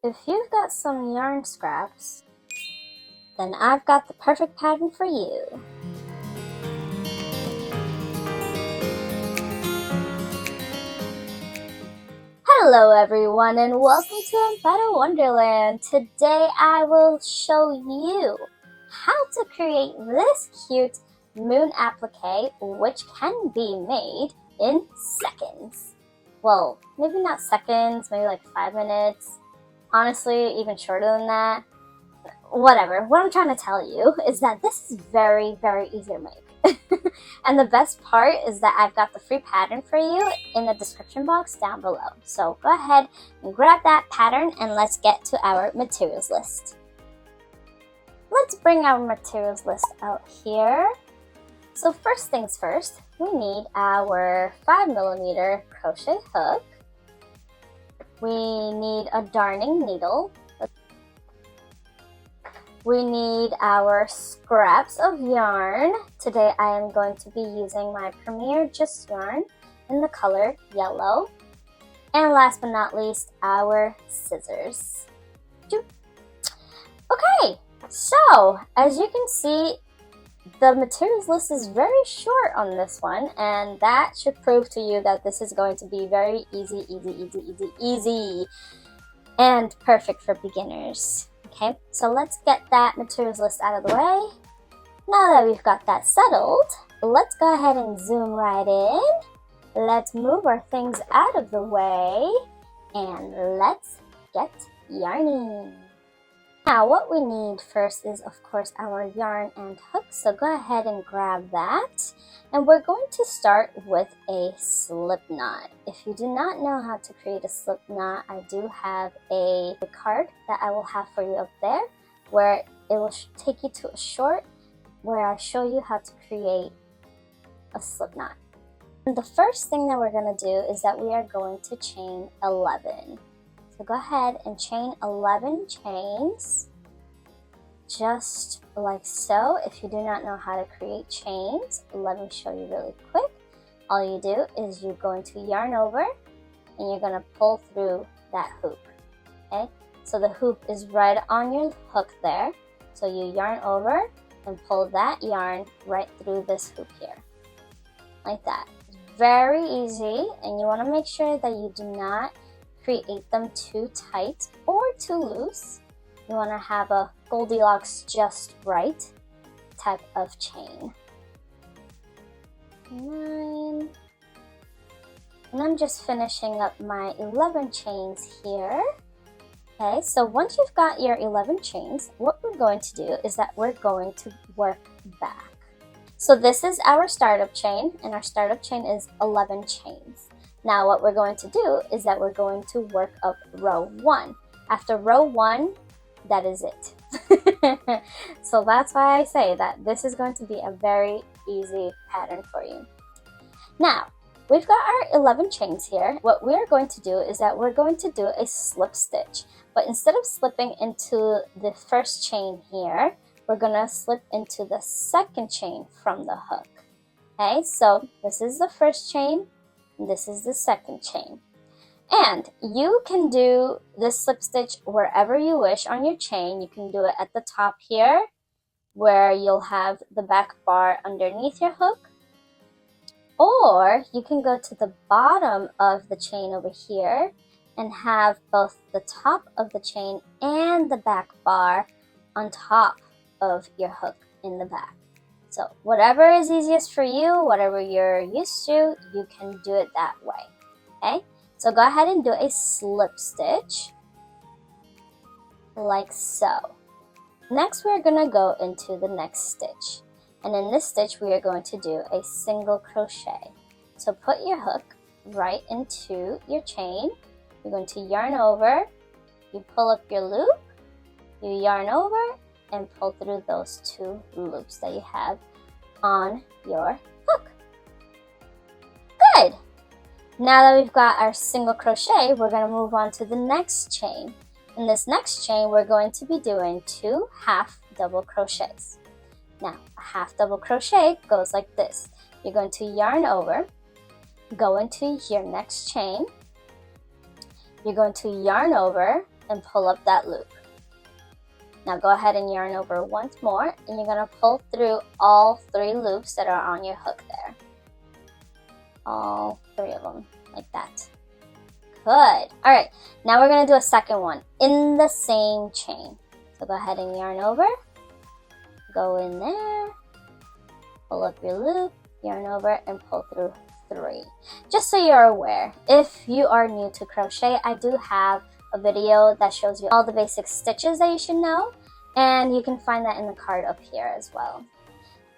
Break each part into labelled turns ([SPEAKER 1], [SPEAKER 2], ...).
[SPEAKER 1] If you've got some yarn scraps, then I've got the perfect pattern for you. Hello everyone and welcome to Amparo Wonderland. Today I will show you how to create this cute moon applique, which can be made in seconds. Well, maybe not seconds, maybe like 5 minutes. Honestly, even shorter than that. Whatever. What I'm trying to tell you is that this is very, very easy to make. And the best part is that I've got the free pattern for you in the description box down below. So go ahead and grab that pattern and let's get to our materials list. Let's bring our materials list out here. So first things first, we need our 5mm crochet hook. We need a darning needle. We need our scraps of yarn. Today I am going to be using my Premier Just yarn in the color yellow. And last but not least, our scissors. Okay, so as you can see, the materials list is very short on this one, and that should prove to you that this is going to be very easy and perfect for beginners. Okay, so let's get that materials list out of the way. Now that we've got that settled, let's go ahead and zoom right in. Let's move our things out of the way and let's get yarning. Now what we need first is of course our yarn and hook, so go ahead and grab that. And we're going to start with a slip knot. If you do not know how to create a slip knot, I do have a card that I will have for you up there where it will take you to a short where I show you how to create a slip knot. And the first thing that we're going to do is that we are going to chain 11. So go ahead and chain 11 chains, just like so. If you do not know how to create chains, let me show you really quick. All you do is you're going to yarn over and you're going to pull through that hoop. Okay, so the hoop is right on your hook there. So you yarn over and pull that yarn right through this hoop here, like that. Very easy, and you want to make sure that you do not create them too tight or too loose. You want to have a Goldilocks just right type of chain. 9. And I'm just finishing up my 11 chains here. Okay, so once you've got your 11 chains, what we're going to do is that we're going to work back. So this is our startup chain, and our startup chain is 11 chains. Now what we're going to do is that we're going to work up row 1. After row 1, that is it. So that's why I say that this is going to be a very easy pattern for you. Now, we've got our 11 chains here. What we're going to do is that we're going to do a slip stitch. But instead of slipping into the first chain here, we're going to slip into the second chain from the hook. Okay, so this is the first chain. This is the second chain. And you can do this slip stitch wherever you wish on your chain. You can do it at the top here where you'll have the back bar underneath your hook. Or you can go to the bottom of the chain over here and have both the top of the chain and the back bar on top of your hook in the back. So whatever is easiest for you, whatever you're used to, you can do it that way. Okay, so go ahead and do a slip stitch like so. Next we're going to go into the next stitch, and in this stitch we are going to do a single crochet. So put your hook right into your chain. You're going to yarn over, you pull up your loop, you yarn over and pull through those 2 loops that you have on your hook. Good! Now that we've got our single crochet, we're going to move on to the next chain. In this next chain, we're going to be doing 2 half double crochets. Now, a half double crochet goes like this. You're going to yarn over, go into your next chain, you're going to yarn over, and pull up that loop. Now go ahead and yarn over once more, and you're going to pull through all 3 loops that are on your hook there. All 3 of them, like that. Good. Alright, now we're going to do a second one in the same chain. So go ahead and yarn over, go in there, pull up your loop, yarn over, and pull through 3. Just so you're aware, if you are new to crochet, I do have a video that shows you all the basic stitches that you should know, and you can find that in the card up here as well.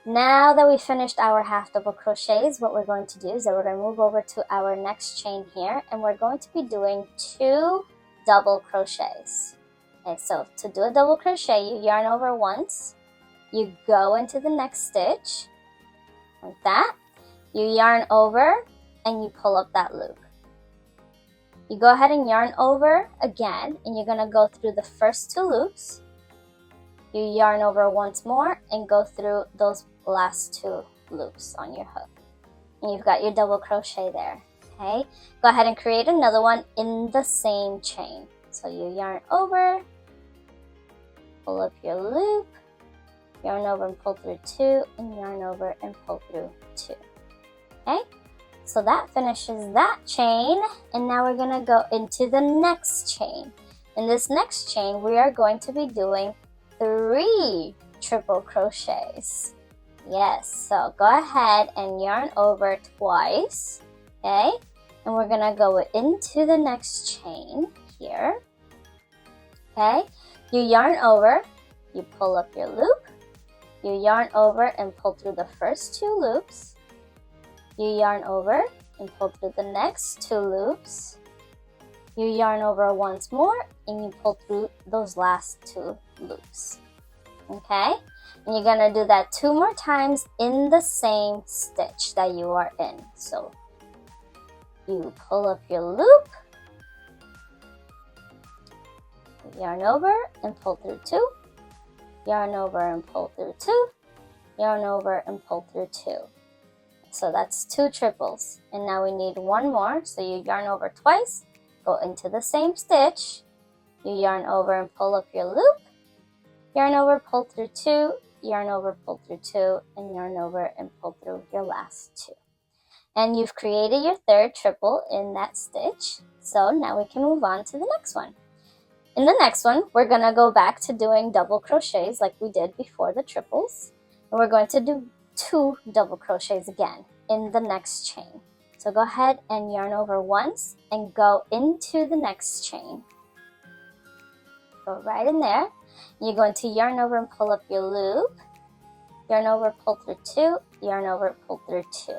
[SPEAKER 1] Now that we finished our half double crochets, what we're going to do is that we're going to move over to our next chain here, and we're going to be doing 2 double crochets. Okay, so to do a double crochet, you yarn over once, you go into the next stitch, like that, you yarn over, and you pull up that loop. You go ahead and yarn over again, and you're going to go through the first 2 loops. You yarn over once more and go through those last 2 loops on your hook. And you've got your double crochet there, okay? Go ahead and create another one in the same chain. So you yarn over, pull up your loop, yarn over and pull through 2, and yarn over and pull through 2, okay? So that finishes that chain, and now we're going to go into the next chain. In this next chain, we are going to be doing 3 triple crochets. Yes, so go ahead and yarn over twice, okay? And we're going to go into the next chain here, okay? You yarn over, you pull up your loop, you yarn over and pull through the first 2 loops, you yarn over and pull through the next 2 loops, you yarn over once more, and you pull through those last 2 loops, okay? And you're going to do that 2 more times in the same stitch that you are in. So you pull up your loop, yarn over and pull through 2, yarn over and pull through 2, yarn over and pull through 2. So that's 2 triples, and now we need 1 more. So you yarn over twice, go into the same stitch, you yarn over and pull up your loop, yarn over, pull through 2, yarn over, pull through 2, and yarn over and pull through your last 2. And you've created your 3rd triple in that stitch. So now we can move on to the next one. In the next one, we're going to go back to doing double crochets like we did before the triples. And we're going to do 2 double crochets again in the next chain. So go ahead and yarn over once and go into the next chain. Go right in there. You're going to yarn over and pull up your loop, yarn over, pull through 2, yarn over, pull through 2.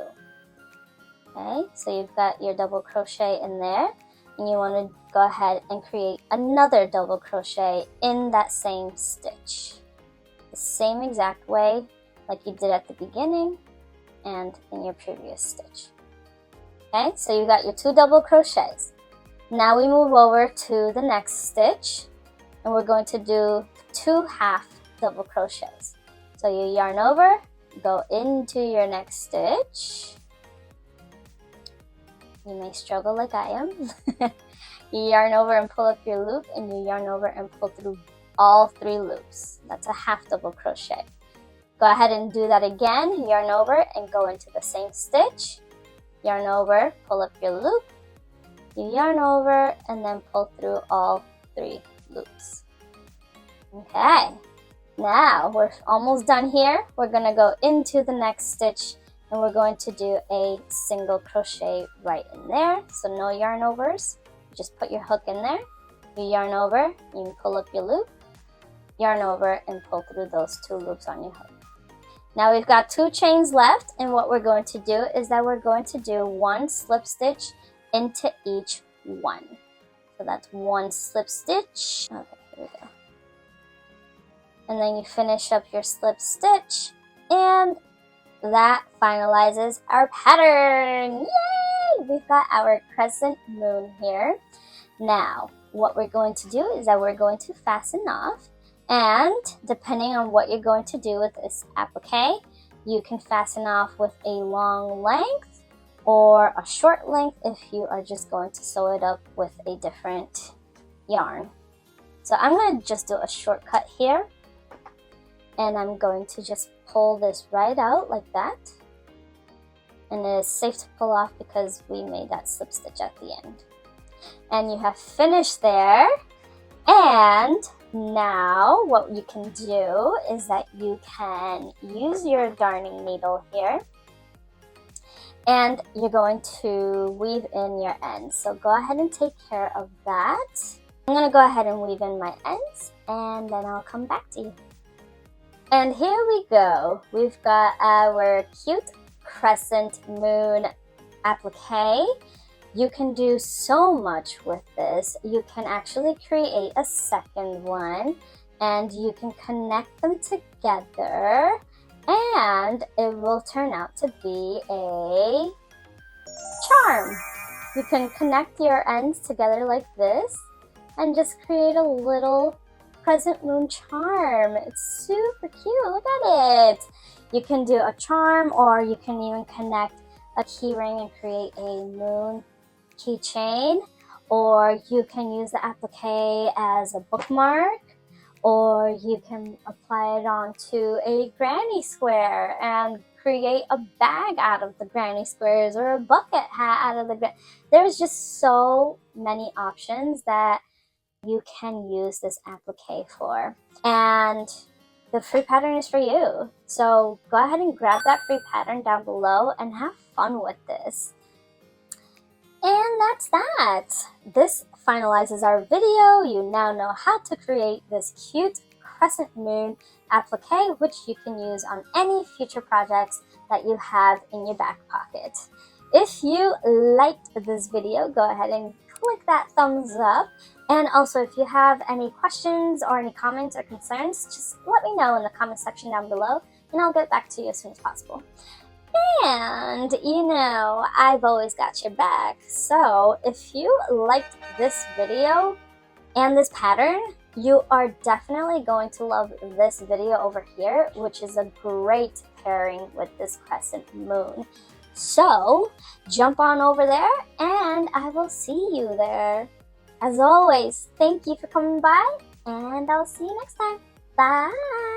[SPEAKER 1] Okay, so you've got your double crochet in there, and you want to go ahead and create another double crochet in that same stitch. The same exact way like you did at the beginning and in your previous stitch. Okay, so you got your 2 double crochets. Now we move over to the next stitch, and we're going to do 2 half double crochets. So you yarn over, go into your next stitch. You may struggle like I am. You yarn over and pull up your loop, and you yarn over and pull through all 3 loops. That's a half double crochet. Go ahead and do that again. Yarn over and go into the same stitch. Yarn over, pull up your loop. You yarn over and then pull through all 3 loops. Okay, now we're almost done here. We're going to go into the next stitch, and we're going to do a single crochet right in there. So no yarn overs. Just put your hook in there. You yarn over, you can pull up your loop, yarn over, and pull through those 2 loops on your hook. Now we've got 2 chains left, and what we're going to do is that we're going to do 1 slip stitch into each one. So that's 1 slip stitch. Okay, here we go. And then you finish up your slip stitch, and that finalizes our pattern. Yay! We've got our crescent moon here. Now, what we're going to do is that we're going to fasten off, and depending on what you're going to do with this applique, you can fasten off with a long length or a short length if you are just going to sew it up with a different yarn. So I'm going to just do a shortcut here, and I'm going to just pull this right out like that. And it is safe to pull off because we made that slip stitch at the end. And you have finished there. And now what you can do is that you can use your darning needle here, and you're going to weave in your ends. So go ahead and take care of that. I'm going to go ahead and weave in my ends, and then I'll come back to you. And here we go. We've got our cute crescent moon applique. You can do so much with this. You can actually create a second one, and you can connect them together, and it will turn out to be a charm. You can connect your ends together like this and just create a little crescent moon charm. It's super cute. Look at it. You can do a charm, or you can even connect a key ring and create a moon keychain, or you can use the applique as a bookmark, or you can apply it onto a granny square and create a bag out of the granny squares, or a bucket hat out of the There's just so many options that you can use this applique for, and the free pattern is for you. So go ahead and grab that free pattern down below and have fun with this. And that's that. This finalizes our video. You now know how to create this cute crescent moon applique, which you can use on any future projects that you have in your back pocket. If you liked this video, go ahead and click that thumbs up. And also, if you have any questions or any comments or concerns, just let me know in the comment section down below, and I'll get back to you as soon as possible. And you know, I've always got your back. So if you liked this video and this pattern, you are definitely going to love this video over here, which is a great pairing with this crescent moon. So jump on over there, and I will see you there. As always, thank you for coming by, and I'll see you next time. Bye!